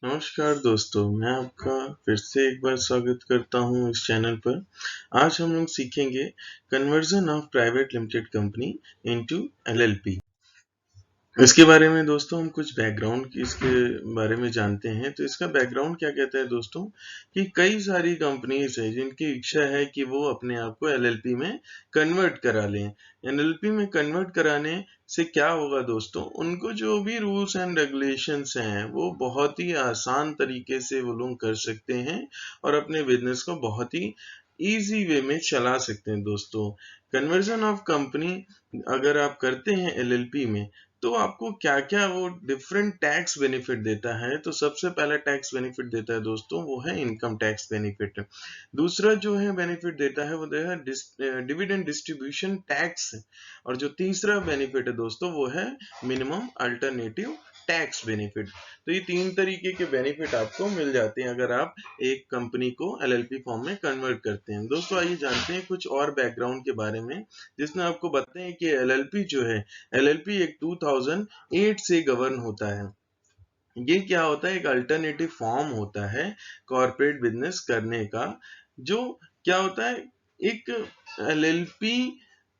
नमस्कार दोस्तों, मैं आपका फिर से एक बार स्वागत करता हूं इस चैनल पर। आज हम लोग सीखेंगे conversion of private limited company into LLP. इसके बारे में दोस्तों हम कुछ बैकग्राउंड इसके बारे में जानते हैं। तो इसका बैकग्राउंड क्या कहता है दोस्तों, कि कई सारी कंपनीज है जिनकी इच्छा है कि वो अपने आप को एलएलपी में कन्वर्ट करा लें। एलएलपी में कन्वर्ट कराने से क्या होगा दोस्तों, उनको जो भी रूल्स एंड रेगुलेशंस हैं वो बहुत ही आसान तरीके से वो लोग कर सकते हैं और अपने बिजनेस को बहुत ही इजी वे में चला सकते हैं दोस्तों। कन्वर्जन ऑफ कंपनी अगर आप करते हैं एलएलपी में, तो आपको क्या क्या वो डिफरेंट टैक्स बेनिफिट देता है। तो सबसे पहला टैक्स बेनिफिट देता है दोस्तों, वो है इनकम टैक्स बेनिफिट। दूसरा जो है बेनिफिट देता है वो है डिविडेंड डिस्ट्रीब्यूशन टैक्स। और जो तीसरा बेनिफिट है दोस्तों वो है मिनिमम अल्टरनेटिव टैक्स बेनिफिट। तो ये तीन तरीके के बेनिफिट आपको मिल जाते हैं अगर आप एक कंपनी को एलएलपी फॉर्म में कन्वर्ट करते हैं। दोस्तों आइए जानते हैं कुछ और बैकग्राउंड के बारे में, जिसमें आपको बताते हैं कि एलएलपी जो है, एलएलपी एक 2008 से गवर्न होता है। ये क्या होता है, एक अल्टरनेटिव फॉर्म होता है कॉर्पोरेट बिजनेस करने का। जो क्या होता है, एक एलएलपी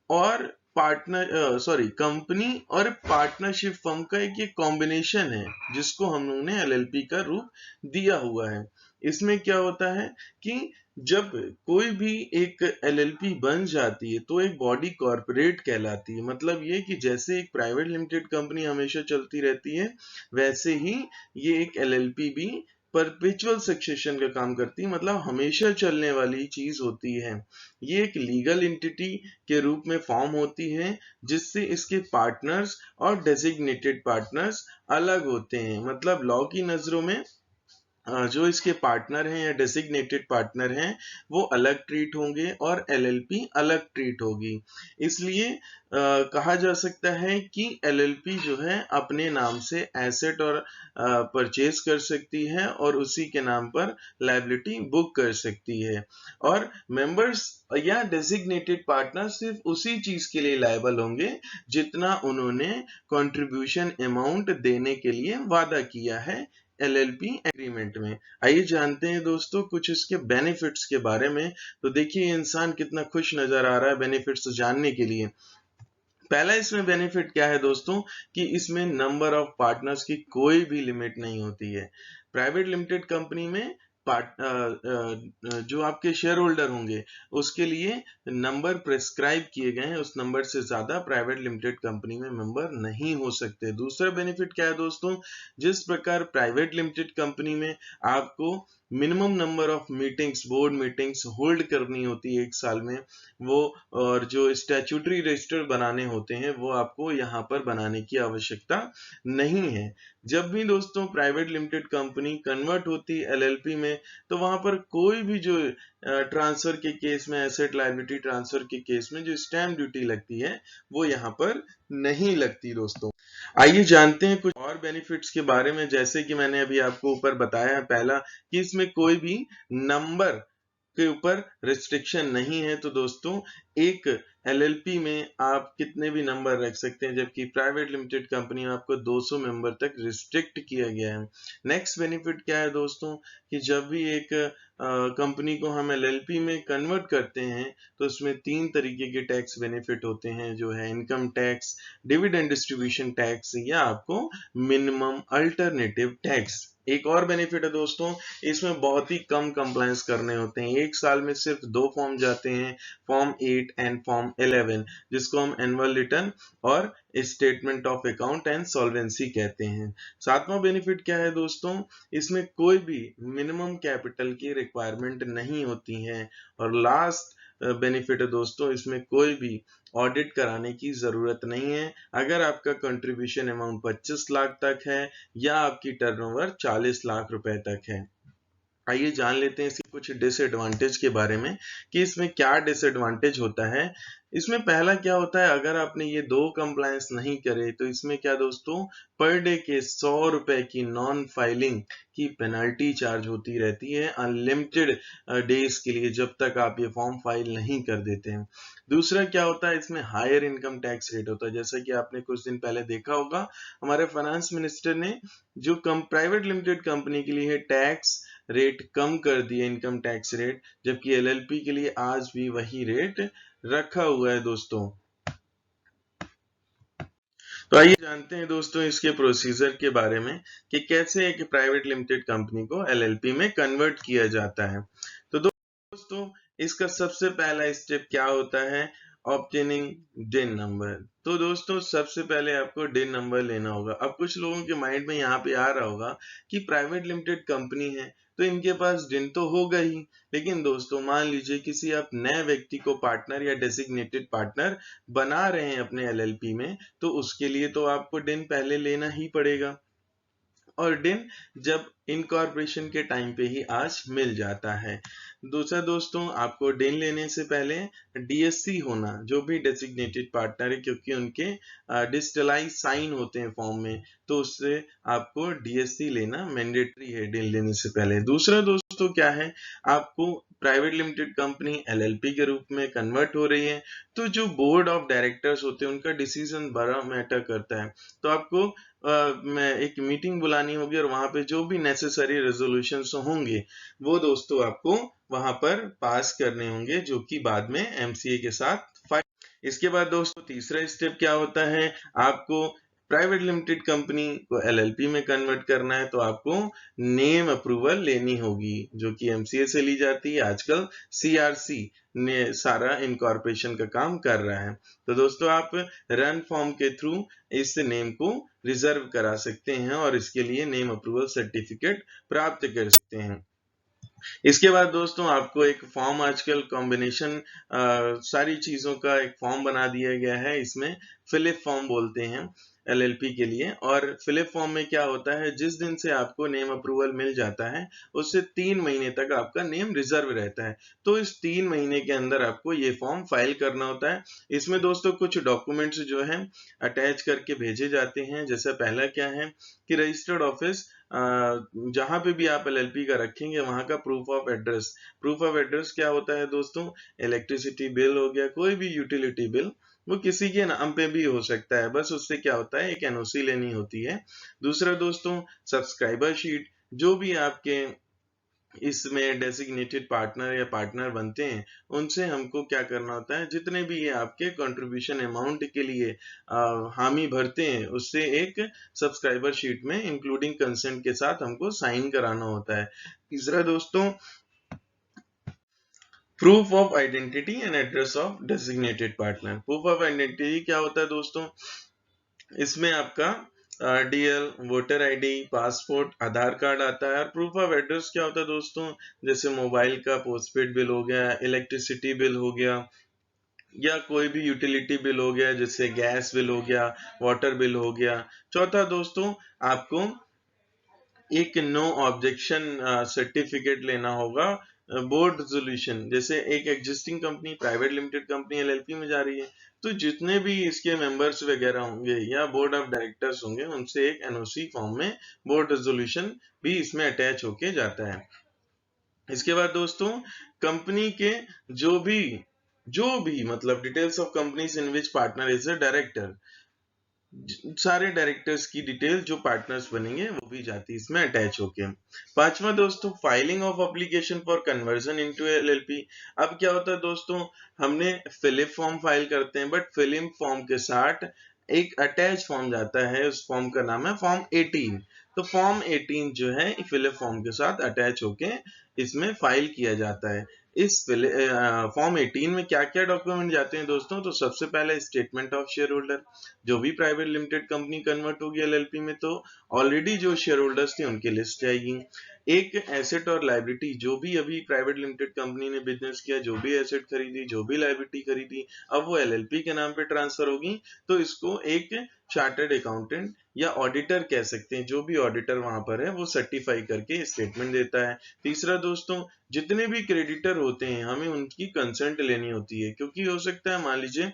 और कंपनी और पार्टनरशिप फर्म का एक कॉम्बिनेशन है, जिसको हम लोगों ने एलएलपी का रूप दिया हुआ है। इसमें क्या होता है कि जब कोई भी एक एलएलपी बन जाती है तो एक बॉडी कॉर्पोरेट कहलाती है। मतलब ये कि जैसे एक प्राइवेट लिमिटेड कंपनी हमेशा चलती रहती है, वैसे ही ये एक एलएलपी भी परपेचुअल सक्सेशन का काम करती है, मतलब हमेशा चलने वाली चीज होती है। ये एक लीगल एंटिटी के रूप में फॉर्म होती है, जिससे इसके पार्टनर्स और डेजिग्नेटेड पार्टनर्स अलग होते हैं। मतलब लॉ की नजरों में जो इसके पार्टनर हैं या डेसिग्नेटेड पार्टनर हैं वो अलग ट्रीट होंगे और एलएलपी अलग ट्रीट होगी। इसलिए कहा जा सकता है कि एलएलपी जो है अपने नाम से एसेट और परचेज कर सकती है और उसी के नाम पर लायबिलिटी बुक कर सकती है। और मेंबर्स या डेसिग्नेटेड पार्टनर सिर्फ उसी चीज के लिए लायबल होंगे जितना उन्होंने कंट्रीब्यूशन अमाउंट देने के लिए वादा किया है एलएलपी एग्रीमेंट में। आइए जानते हैं दोस्तों कुछ इसके बेनिफिट्स के बारे में। तो देखिए इंसान कितना खुश नजर आ रहा है बेनिफिट्स जानने के लिए। पहला इसमें बेनिफिट क्या है दोस्तों, कि इसमें नंबर ऑफ पार्टनर्स की कोई भी लिमिट नहीं होती है। प्राइवेट लिमिटेड कंपनी में जो आपके शेयर होल्डर होंगे उसके लिए नंबर प्रेस्क्राइब किए गए हैं, उस नंबर से ज्यादा प्राइवेट लिमिटेड कंपनी में मेंबर नहीं हो सकते। दूसरा बेनिफिट क्या है दोस्तों, जिस प्रकार प्राइवेट लिमिटेड कंपनी में आपको minimum number of meetings, board meetings hold करनी होती है एक साल में, वो और जो स्टैट्यूटरी रजिस्टर बनाने होते हैं वो आपको यहाँ पर बनाने की आवश्यकता नहीं है। जब भी दोस्तों प्राइवेट लिमिटेड कंपनी कन्वर्ट होती है एलएलपी में, तो वहां पर कोई भी जो ट्रांसफर के केस में, एसेट लायबिलिटी ट्रांसफर के केस में जो स्टैम्प ड्यूटी लगती है वो यहाँ पर नहीं लगती दोस्तों। आइए जानते हैं कुछ और बेनिफिट्स के बारे में। जैसे कि मैंने अभी आपको ऊपर बताया है, पहला कि इसमें कोई भी नंबर के ऊपर रिस्ट्रिक्शन नहीं है। तो दोस्तों एक एलएलपी में आप कितने भी नंबर रख सकते हैं, जबकि प्राइवेट लिमिटेड कंपनी में आपको 200 मेंबर तक रिस्ट्रिक्ट किया गया है। नेक्स्ट बेनिफिट क्या है दोस्तों, कि जब भी एक कंपनी को हम एलएलपी में कन्वर्ट करते हैं तो उसमें तीन तरीके के टैक्स बेनिफिट होते हैं, जो है income tax, dividend distribution tax या आपको मिनिमम अल्टरनेटिव टैक्स। एक और बेनिफिट है दोस्तों, इसमें बहुत ही कम कंप्लायंस करने होते हैं। एक साल में सिर्फ दो फॉर्म जाते हैं, फॉर्म 8 एंड फॉर्म 11, जिसको हम एनुअल रिटर्न और statement of account and solvency कहते हैं। सातवां बेनिफिट क्या है दोस्तों, इसमें कोई भी मिनिमम कैपिटल की रिक्वायरमेंट नहीं होती है। और लास्ट बेनिफिट है दोस्तों, इसमें कोई भी ऑडिट कराने की जरूरत नहीं है अगर आपका कंट्रीब्यूशन अमाउंट 25 लाख तक है या आपकी टर्नओवर 40 लाख रुपए तक है। आइए जान लेते हैं इसकी कुछ डिसएडवांटेज के बारे में कि इसमें क्या डिसएडवांटेज होता है। इसमें पहला क्या होता है, अगर आपने ये 2 कंप्लायंस नहीं करे तो इसमें क्या दोस्तों, पर डे के 100 रुपए की नॉन फाइलिंग की पेनल्टी चार्ज होती रहती है अनलिमिटेड डेज के लिए, जब तक आप ये फॉर्म फाइल नहीं कर देते हैं। दूसरा क्या होता है, इसमें हायर इनकम टैक्स रेट होता है। जैसा कि आपने कुछ दिन पहले देखा होगा, हमारे फाइनेंस मिनिस्टर ने जो प्राइवेट लिमिटेड कंपनी के लिए टैक्स रेट कम कर दिया, इनकम टैक्स रेट, जबकि एलएलपी के लिए आज भी वही रेट रखा हुआ है दोस्तों। तो आइए जानते हैं दोस्तों इसके प्रोसीजर के बारे में कि कैसे एक प्राइवेट लिमिटेड कंपनी को एलएलपी में कन्वर्ट किया जाता है। तो दोस्तों इसका सबसे पहला स्टेप क्या होता है, ऑब्टेनिंग डिन नंबर। तो दोस्तों सबसे पहले आपको डिन नंबर लेना होगा। अब कुछ लोगों के माइंड में यहाँ पे आ रहा होगा कि प्राइवेट लिमिटेड कंपनी है तो इनके पास डिन तो होगा ही, लेकिन दोस्तों मान लीजिए किसी आप नए व्यक्ति को पार्टनर या डेसिग्नेटेड पार्टनर बना रहे हैं अपने एलएलपी में, तो उसके लिए तो आपको डिन पहले लेना ही पड़ेगा, और डिन जब इनकॉर्पोरेशन के टाइम पे ही आज मिल जाता है। दूसरा दोस्तों, आपको डिन लेने से पहले डीएससी होना, जो भी डेसिग्नेटेड पार्टनर है, क्योंकि उनके डिजिटलाइज साइन होते हैं फॉर्म में, तो उससे आपको डीएससी लेना मैंडेटरी है डिन लेने से पहले। दूसरा दोस्तों क्या है, आपको प्राइवेट लिमिटेड कंपनी एलएलपी के रूप में कन्वर्ट हो रही है, तो जो बोर्ड ऑफ डायरेक्टर्स होते हैं उनका डिसीजन बड़ा मैटर करता है। तो आपको मैं एक मीटिंग बुलानी होगी और वहां पे जो भी नेसेसरी रेजोल्यूशंस होंगे वो दोस्तों आपको वहां पर पास करने होंगे, जो कि बाद में एमसीए के साथ फाइल। इसके बाद दोस्तों तीसरा स्टेप क्या होता है, आपको प्राइवेट लिमिटेड कंपनी को एलएलपी में कन्वर्ट करना है, तो आपको नेम अप्रूवल लेनी होगी, जो कि एमसीए से ली जाती है। आजकल सीआरसी ने सारा इनकॉर्पोरेशन का काम कर रहा है। तो दोस्तों आप रन फॉर्म के थ्रू इस नेम को रिजर्व करा सकते हैं और इसके लिए नेम अप्रूवल सर्टिफिकेट प्राप्त कर सकते हैं। इसके बाद दोस्तों आपको एक फॉर्म, आजकल कॉम्बिनेशन सारी चीजों का एक फॉर्म बना दिया गया है, इसमें फिलिप फॉर्म बोलते हैं एलएलपी के लिए। और फिलिप फॉर्म में क्या होता है, जिस दिन से आपको नेम अप्रूवल मिल जाता है उससे 3 महीने तक आपका नेम रिजर्व रहता है। तो इस 3 महीने के अंदर आपको ये फॉर्म फाइल करना होता है। इसमें दोस्तों कुछ डॉक्यूमेंट्स जो है अटैच करके भेजे जाते हैं। जैसे पहला क्या है कि रजिस्टर्ड ऑफिस जहां पे भी आप एलएलपी का रखेंगे वहां का proof of address. Proof of address क्या होता है दोस्तों, इलेक्ट्रिसिटी बिल हो गया, कोई भी यूटिलिटी बिल, वो किसी के नाम पे भी हो सकता है, बस उससे क्या होता है एक एनओसी लेनी होती है। दूसरा दोस्तों सब्सक्राइबर शीट, जो भी आपके इसमें डेसिग्नेटेड पार्टनर या पार्टनर बनते हैं उनसे हमको क्या करना होता है, जितने भी ये आपके कंट्रीब्यूशन अमाउंट के लिए हामी भरते हैं उससे एक सब्सक्राइबर शीट में इंक्लूडिंग कंसेंट के साथ हमको साइन कराना होता है। तीसरा दोस्तों proof of identity and address of designated partner. Proof of identity क्या होता है दोस्तों, इसमें आपका डीएल, वोटर आईडी, पासपोर्ट, आधार कार्ड आता है। और प्रूफ ऑफ एड्रेस क्या होता है दोस्तों, जैसे मोबाइल का पोस्टपेड बिल हो गया, इलेक्ट्रिसिटी बिल हो गया, या कोई भी यूटिलिटी बिल हो गया, जैसे गैस बिल हो गया, वाटर बिल हो गया। चौथा दोस्तों आपको एक नो ऑब्जेक्शन सर्टिफिकेट लेना होगा बोर्ड रेजोल्यूशन। जैसे एक existing company private limited company LLP में जा रही है, तो जितने भी इसके मेंबर्स वगैरह होंगे या बोर्ड ऑफ डायरेक्टर्स होंगे उनसे एक एनओसी फॉर्म में बोर्ड रेजोल्यूशन भी इसमें अटैच होके जाता है। इसके बाद दोस्तों कंपनी के जो भी मतलब details of companies in which partner is a director, सारे डायरेक्टर्स की डिटेल जो पार्टनर्स बनेंगे वो भी जाती है इसमें अटैच होके। पांचवा दोस्तों filing of application for conversion into LLP. अब क्या होता है दोस्तों, हमने फिलिप फॉर्म फाइल करते हैं, बट फिलिप फॉर्म के साथ एक अटैच फॉर्म जाता है, उस फॉर्म का नाम है फॉर्म 18। तो फॉर्म 18 जो है फिलिप फॉर्म के साथ अटैच होके इसमें फाइल किया जाता है। इस फॉर्म 18 में क्या क्या डॉक्यूमेंट जाते हैं दोस्तों, तो सबसे पहले स्टेटमेंट ऑफ शेयर होल्डर। जो भी प्राइवेट लिमिटेड कंपनी कन्वर्ट होगी एलएलपी में तो ऑलरेडी जो शेयर होल्डर्स थे उनकी लिस्ट आएगी। एक एसेट और लाइबिलिटी, जो भी अभी प्राइवेट लिमिटेड कंपनी ने बिजनेस किया, जो भी एसेट खरीदी, जो भी लाइबिलिटी खरीदी, अब वो एलएलपी के नाम पे ट्रांसफर होगी, तो इसको एक चार्टर्ड अकाउंटेंट या ऑडिटर कह सकते हैं, जो भी ऑडिटर वहां पर है वो सर्टिफाई करके स्टेटमेंट देता है। तीसरा दोस्तों, जितने भी क्रेडिटर होते हैं हमें उनकी कंसेंट लेनी होती है, क्योंकि हो सकता है मान लीजिए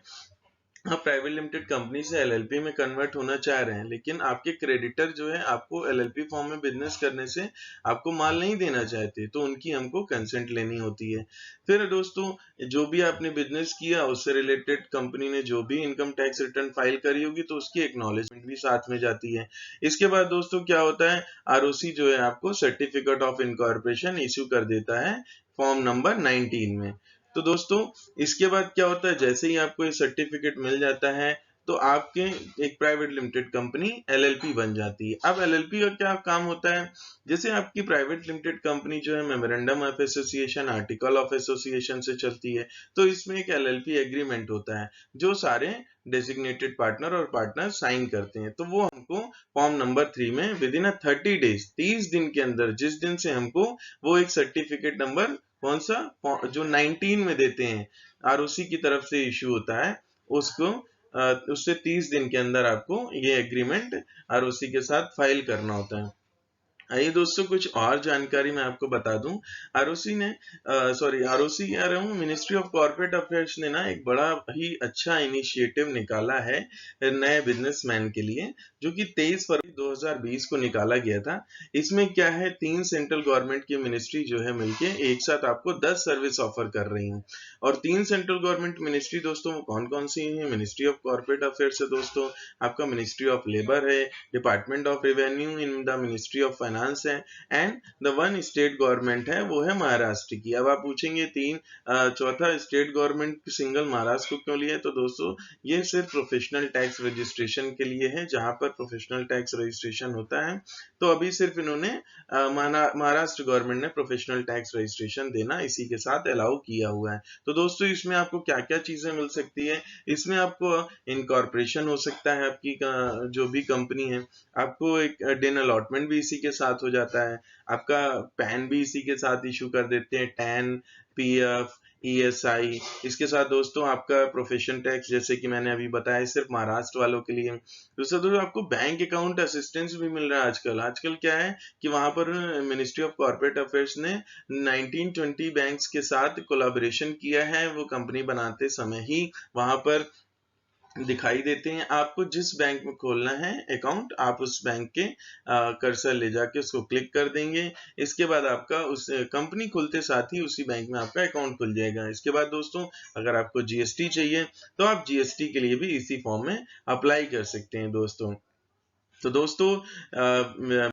आप प्राइवेट लिमिटेड कंपनी से एलएलपी में कन्वर्ट होना चाह रहे हैं, लेकिन आपके क्रेडिटर जो है आपको एलएलपी फॉर्म में बिजनेस करने से आपको माल नहीं देना चाहते, तो उनकी हमको कंसेंट लेनी होती है। फिर दोस्तों, जो भी आपने बिजनेस किया उससे रिलेटेड कंपनी ने जो भी इनकम टैक्स रिटर्न फाइल करी होगी तो उसकी एक्नॉलेजमेंट भी साथ में जाती है। इसके बाद दोस्तों क्या होता है, आरओसी जो है आपको सर्टिफिकेट ऑफ इनकॉर्पोरेशन इश्यू कर देता है फॉर्म नंबर 19 में। तो दोस्तों, इसके बाद क्या होता है, जैसे ही आपको ये सर्टिफिकेट मिल जाता है तो आपके एक प्राइवेट लिमिटेड कंपनी एलएलपी बन जाती है। अब एलएलपी का क्या काम होता है, जैसे आपकी प्राइवेट लिमिटेड कंपनी जो है memorandum of association, article of association से चलती है, तो इसमें एक एलएलपी एग्रीमेंट होता है जो सारे डेजिग्नेटेड पार्टनर और पार्टनर साइन करते हैं। तो वो हमको फॉर्म नंबर 3 में विद इन 30 डेज, 30 दिन के अंदर, जिस दिन से हमको वो एक सर्टिफिकेट नंबर कौन सा जो 19 में देते हैं, आरओसी की तरफ से इश्यू होता है, उसको उससे 30 दिन के अंदर आपको ये एग्रीमेंट आरओसी के साथ फाइल करना होता है। आइए दोस्तों, कुछ और जानकारी मैं आपको बता दूं। आरओसी कह रहा हूँ, मिनिस्ट्री ऑफ कॉर्पोरेट अफेयर्स ने ना एक बड़ा ही अच्छा इनिशिएटिव निकाला है नए बिजनेसमैन के लिए, जो कि 23 फरवरी 2020 को निकाला गया था। इसमें क्या है, 3 सेंट्रल गवर्नमेंट की मिनिस्ट्री जो है मिलके एक साथ आपको 10 सर्विस ऑफर कर रही हैं। और 3 सेंट्रल गवर्नमेंट मिनिस्ट्री दोस्तों वो कौन कौन सी है? मिनिस्ट्री ऑफ कॉर्पोरेट अफेयर्स है दोस्तों, आपका मिनिस्ट्री ऑफ लेबर है, department of revenue in the ministry of finance है, and the one state government है वो है महाराष्ट्र की। अब आप पूछेंगे चौथा स्टेट गवर्नमेंट सिंगल महाराष्ट्र को क्यों लिया है? तो दोस्तों ये सिर्फ प्रोफेशनल टैक्स रजिस्ट्रेशन के लिए है, जहां पर प्रोफेशनल टैक्स रजिस्ट्रेशन होता है तो अभी सिर्फ इन्होंने महाराष्ट्र गवर्नमेंट ने प्रोफेशनल टैक्स रजिस्ट्रेशन देना इसी के साथ अलाउ किया हुआ है। तो दोस्तों इसमें आपको क्या क्या चीजें मिल सकती है? इसमें आपको इनकॉर्पोरेशन हो सकता है, आपकी जो भी कंपनी है, आपको एक डेन अलॉटमेंट भी इसी के साथ हो जाता है, आपका पैन भी इसी के साथ इशू कर देते हैं, टैन, पीएफ, ईएसआई। इसके साथ दोस्तों आपका प्रोफेशन टैक्स, जैसे कि मैंने अभी बताया, सिर्फ महाराष्ट्र वालों के लिए। दूसरा दोस्तों आपको बैंक अकाउंट असिस्टेंस भी मिल रहा है आजकल। आजकल क्या है कि वहां पर मिनिस्ट्री ऑफ कॉर्पोरेट अफेयर्स ने 1920 बैंक्स के साथ कोलैबोरेशन किया है, वो कंपनी बनाते समय ही वहां पर दिखाई देते हैं। आपको जिस बैंक में खोलना है अकाउंट, आप उस बैंक के कर्सर ले जाके उसको क्लिक कर देंगे। इसके बाद आपका उस कंपनी खुलते साथ ही उसी बैंक में आपका अकाउंट खुल जाएगा। इसके बाद दोस्तों अगर आपको जीएसटी चाहिए तो आप जीएसटी के लिए भी इसी फॉर्म में अप्लाई कर सकते हैं दोस्तों। तो दोस्तों मैं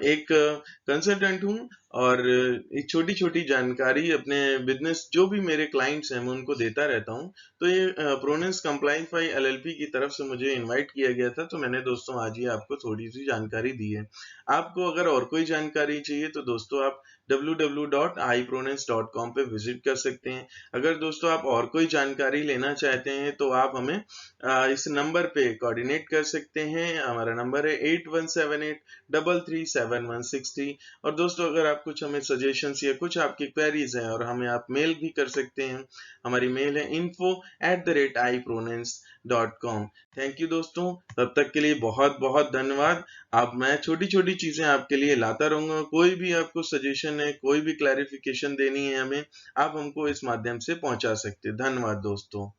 एक कंसल्टेंट हूँ और एक छोटी छोटी जानकारी अपने बिजनेस जो भी मेरे क्लाइंट्स हैं मैं उनको देता रहता हूँ। तो ये प्रोनेंस कंप्लाइंफाई एलएलपी की तरफ से मुझे इनवाइट किया गया था, तो मैंने दोस्तों आज ये आपको थोड़ी सी जानकारी दी है। आपको अगर और कोई जानकारी चाहिए तो दोस्तों आप www.ipronence.com पे विजिट कर सकते हैं। अगर दोस्तों आप और कोई जानकारी लेना चाहते हैं तो आप हमें इस नंबर पे कोऑर्डिनेट कर सकते हैं। हमारा नंबर है 8178337163। और दोस्तों अगर आप कुछ हमें सजेशंस या कुछ आपकी क्वेरीज हैं और हमें आप मेल भी कर सकते हैं। हमारी मेल है info@ipronence.com। थैंक यू दोस्तों, तब तक के लिए बहुत बहुत धन्यवाद। आप मैं छोटी छोटी चीजें आपके लिए लाता रहूंगा। कोई भी आपको सजेशन है, कोई भी क्लैरिफिकेशन देनी है हमें, आप हमको इस माध्यम से पहुंचा सकते हैं। धन्यवाद दोस्तों।